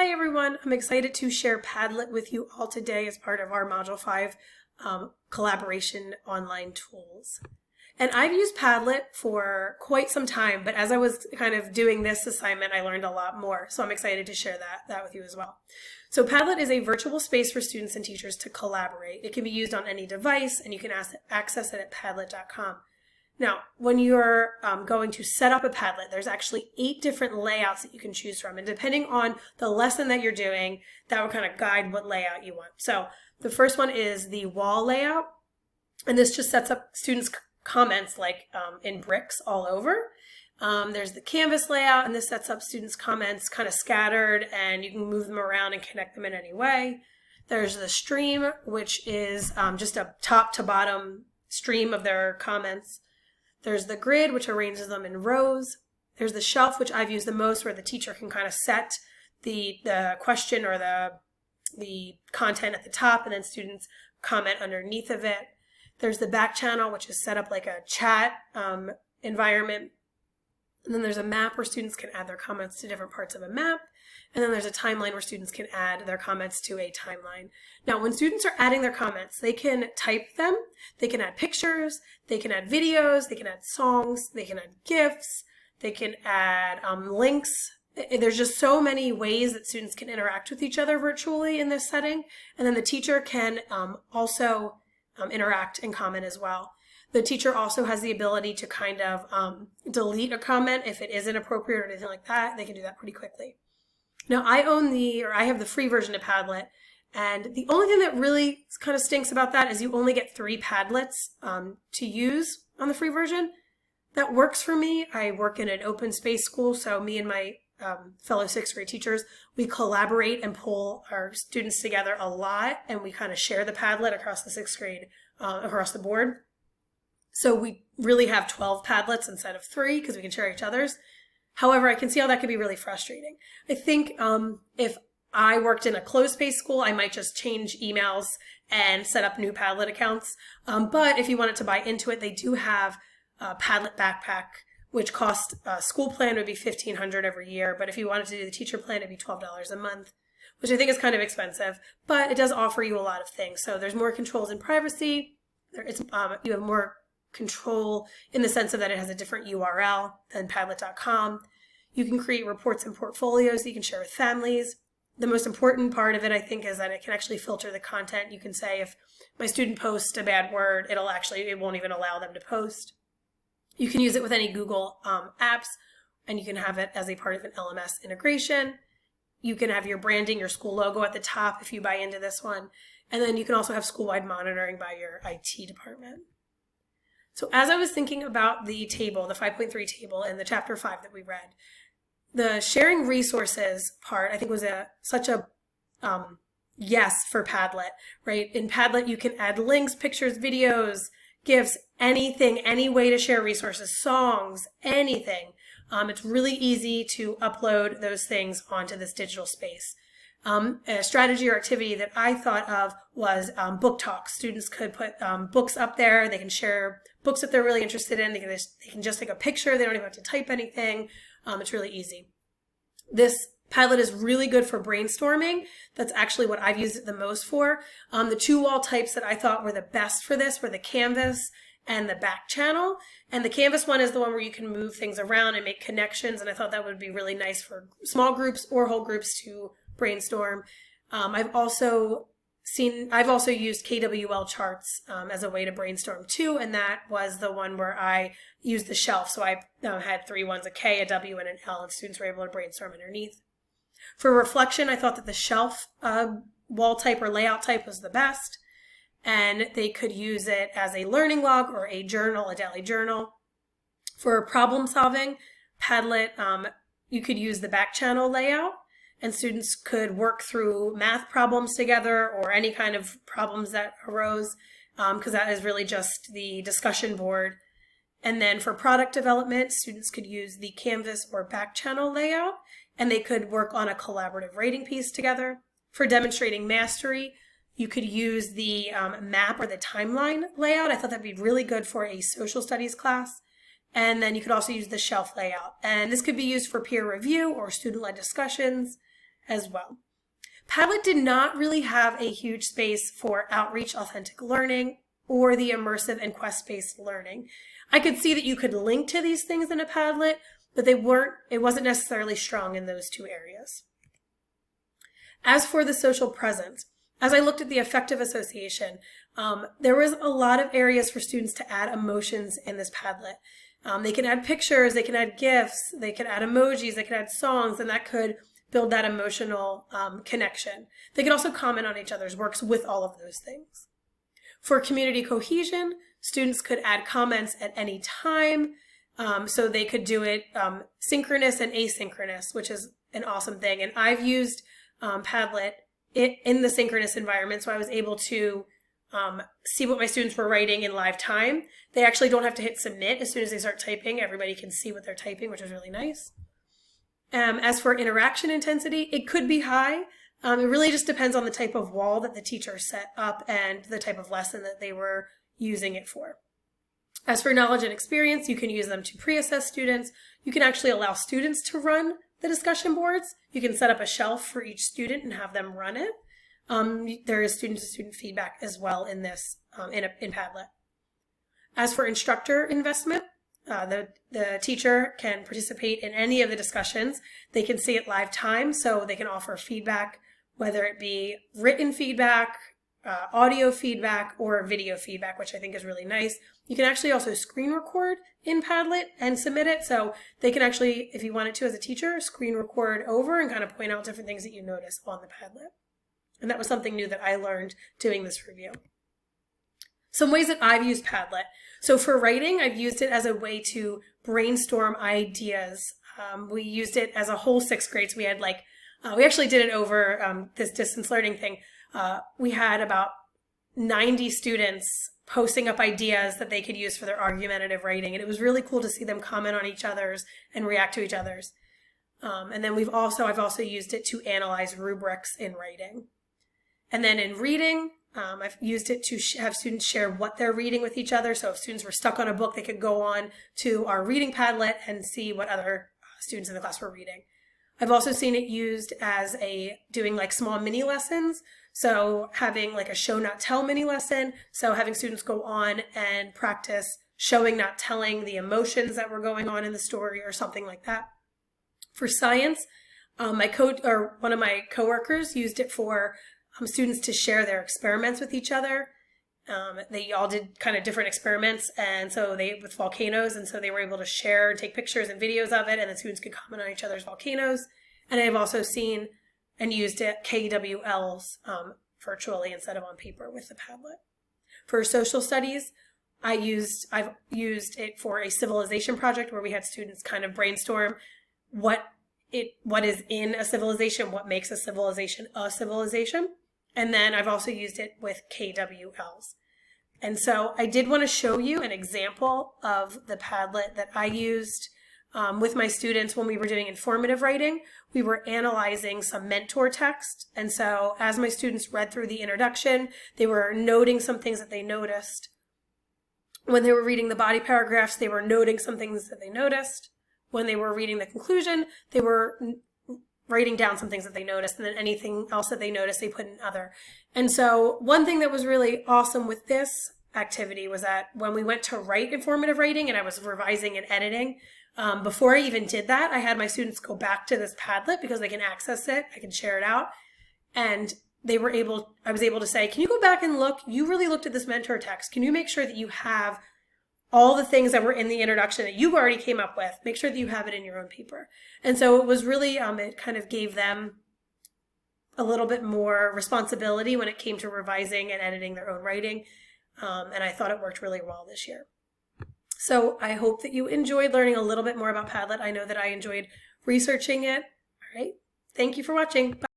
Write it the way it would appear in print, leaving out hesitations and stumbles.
Hi everyone, I'm excited to share Padlet with you all today as part of our Module 5 collaboration online tools. And I've used Padlet for quite some time, but as I was kind of doing this assignment, I learned a lot more. So I'm excited to share that with you as well. So Padlet is a virtual space for students and teachers to collaborate. It can be used on any device, and you can access it at padlet.com. Now, when you're going to set up a Padlet, there's actually 8 different layouts that you can choose from. And depending on the lesson that you're doing, that will kind of guide what layout you want. So the first one is the wall layout. And this just sets up students' comments like in bricks all over. There's the canvas layout, and this sets up students' comments kind of scattered, and you can move them around and connect them in any way. There's the stream, which is just a top to bottom stream of their comments. There's the grid, which arranges them in rows. There's the shelf, which I've used the most, where the teacher can kind of set the question or the content at the top, and then students comment underneath of it. There's the back channel, which is set up like a chat environment. And then there's a map where students can add their comments to different parts of a map. And then there's a timeline where students can add their comments to a timeline. Now, when students are adding their comments, they can type them, they can add pictures, they can add videos, they can add songs, they can add GIFs, they can add links. There's just so many ways that students can interact with each other virtually in this setting. And then the teacher can also interact and comment as well. The teacher also has the ability to kind of delete a comment if it isn't appropriate or anything like that. They can do that pretty quickly. Now, I have the free version of Padlet, and the only thing that really kind of stinks about that is you only get 3 Padlets to use on the free version. That works for me. I work in an open space school, so me and my fellow 6th grade teachers, we collaborate and pull our students together a lot, and we kind of share the Padlet across the 6th grade, across the board. So we really have 12 Padlets instead of 3 because we can share each other's. However, I can see how that could be really frustrating. I think if I worked in a closed space school, I might just change emails and set up new Padlet accounts. But if you wanted to buy into it, they do have a Padlet backpack, which costs school plan would be $1,500 every year. But if you wanted to do the teacher plan, it'd be $12 a month, which I think is kind of expensive. But it does offer you a lot of things. So there's more controls and privacy. You have more control in the sense of that it has a different URL than Padlet.com. You can create reports and portfolios that you can share with families. The most important part of it, I think, is that it can actually filter the content. You can say if my student posts a bad word, it won't even allow them to post. You can use it with any Google apps, and you can have it as a part of an LMS integration. You can have your branding, your school logo at the top if you buy into this one. And then you can also have school-wide monitoring by your IT department. So as I was thinking about the table, the 5.3 table in the chapter 5 that we read, the sharing resources part I think was such a yes for Padlet, right? In Padlet, you can add links, pictures, videos, GIFs, anything, any way to share resources, songs, anything. It's really easy to upload those things onto this digital space. A strategy or activity that I thought of was book talks. Students could put books up there. They can share books that they're really interested in. They can just take a picture. They don't even have to type anything. It's really easy. This Padlet is really good for brainstorming. That's actually what I've used it the most for. The 2 wall types that I thought were the best for this were the canvas and the back channel. And the canvas one is the one where you can move things around and make connections. And I thought that would be really nice for small groups or whole groups to brainstorm. I've also used KWL charts as a way to brainstorm too, and that was the one where I used the shelf. So I had 3 ones, a K, a W, and an L, and students were able to brainstorm underneath. For reflection, I thought that the shelf wall type or layout type was the best, and they could use it as a learning log or a journal, a daily journal. For problem solving, Padlet, you could use the back channel layout, and students could work through math problems together or any kind of problems that arose, because that is really just the discussion board. And then for product development, students could use the Canvas or back channel layout, and they could work on a collaborative writing piece together. For demonstrating mastery, you could use the map or the timeline layout. I thought that'd be really good for a social studies class. And then you could also use the shelf layout. And this could be used for peer review or student-led discussions. as well. Padlet did not really have a huge space for outreach authentic learning or the immersive and quest-based learning. I could see that you could link to these things in a Padlet, but it wasn't necessarily strong in those two areas. As for the social presence, as I looked at the affective association, there was a lot of areas for students to add emotions in this Padlet. They can add pictures, they can add GIFs, they can add emojis, they can add songs, and that could build that emotional connection. They could also comment on each other's works with all of those things. For community cohesion, students could add comments at any time, so they could do it synchronous and asynchronous, which is an awesome thing. And I've used Padlet in the synchronous environment, so I was able to see what my students were writing in live time. They actually don't have to hit submit. As soon as they start typing, everybody can see what they're typing, which is really nice. As for interaction intensity, it could be high. It really just depends on the type of wall that the teacher set up and the type of lesson that they were using it for. As for knowledge and experience, you can use them to pre-assess students. You can actually allow students to run the discussion boards. You can set up a shelf for each student and have them run it. There is student-to-student feedback as well in this, in Padlet. As for instructor investment, the teacher can participate in any of the discussions. They can see it live time, so they can offer feedback, whether it be written feedback, audio feedback, or video feedback, which I think is really nice. You can actually also screen record in Padlet and submit it, so they can actually, if you wanted to as a teacher, screen record over and kind of point out different things that you notice on the Padlet. And that was something new that I learned doing this review. Some ways that I've used Padlet. So for writing, I've used it as a way to brainstorm ideas. We used it as a whole sixth grade. So we had we actually did it over this distance learning thing. We had about 90 students posting up ideas that they could use for their argumentative writing. And it was really cool to see them comment on each other's and react to each other's. And then I've also used it to analyze rubrics in writing. And then in reading, I've used it to have students share what they're reading with each other. So if students were stuck on a book, they could go on to our reading Padlet and see what other students in the class were reading. I've also seen it used as doing like small mini lessons. So having like a show not tell mini lesson. So having students go on and practice showing not telling the emotions that were going on in the story or something like that. For science, one of my coworkers used it for students to share their experiments with each other. They all did kind of different experiments, and so with volcanoes, and so they were able to share and take pictures and videos of it, and the students could comment on each other's volcanoes. And I've also seen and used it KWLs virtually instead of on paper with the Padlet. For social studies, I've used it for a civilization project where we had students kind of brainstorm what is in a civilization, what makes a civilization a civilization. And then I've also used it with KWLs. And so I did want to show you an example of the Padlet that I used with my students when we were doing informative writing. We were analyzing some mentor text. And so as my students read through the introduction, they were noting some things that they noticed. When they were reading the body paragraphs, they were noting some things that they noticed. When they were reading the conclusion, they were writing down some things that they noticed, and then anything else that they noticed, they put in other. And so one thing that was really awesome with this activity was that when we went to write informative writing and I was revising and editing, before I even did that, I had my students go back to this Padlet because they can access it, I can share it out, and I was able to say, can you go back and look? You really looked at this mentor text. Can you make sure that you have all the things that were in the introduction that you already came up with? Make sure that you have it in your own paper. And so it was really, it kind of gave them a little bit more responsibility when it came to revising and editing their own writing. And I thought it worked really well this year. So I hope that you enjoyed learning a little bit more about Padlet. I know that I enjoyed researching it. All right. Thank you for watching. Bye.